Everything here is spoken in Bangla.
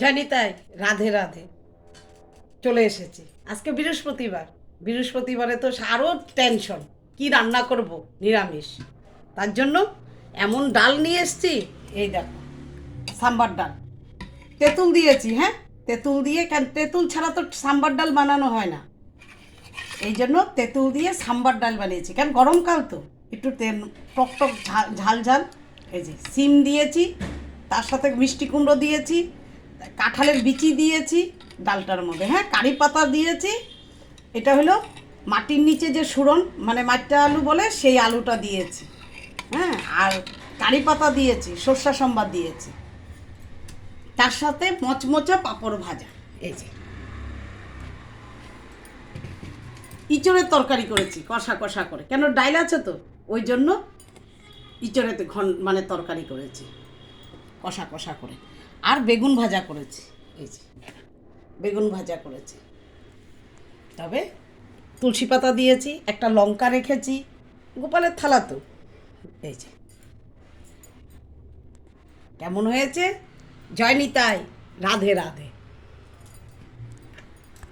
জানি তাই, রাধে রাধে। চলে এসেছি আজকে বৃহস্পতিবারে তো আরও টেনশন, কি রান্না করব নিরামিষ। তার জন্য এমন ডাল নিয়ে এসেছি, এই দেখো সাম্বার ডাল। তেঁতুল দিয়েছি, হ্যাঁ তেঁতুল দিয়ে, কেন তেঁতুল ছাড়া তো সাম্বার ডাল বানানো হয় না। এই জন্য তেঁতুল দিয়ে সাম্বার ডাল বানিয়েছি, কারণ গরমকাল তো একটু টক টক ঝাল ঝাল। এই যে সিম দিয়েছি, তার সাথে মিষ্টি কুমড়ো দিয়েছি, কাঁঠালের বিচি দিয়েছি ডালটার মধ্যে, হ্যাঁ কারি পাতা দিয়েছি। এটা হলো মাটির নিচে যে সুরন, মানে মাঠটা আলু বলে, সেই আলুটা দিয়েছি, হ্যাঁ। আর কারি পাতা দিয়েছি, সর্ষা সম্বার দিয়েছি, তার সাথে মচমচা পাঁপড় ভাজা। এই যে ইঁচড়ের তরকারি করেছি কষা কষা করে, কেন ডাইল আছে তো ওই জন্য ইঁচড়েতে মানে তরকারি করেছি কষা কষা করে। আর বেগুন ভাজা করেছি, এই যে বেগুন ভাজা করেছি। তবে তুলসী পাতা দিয়েছি, একটা লঙ্কা রেখেছি, গোপালের থালা তো। এই যে কেমন হয়েছে, জয় নিতাই, রাধে রাধে।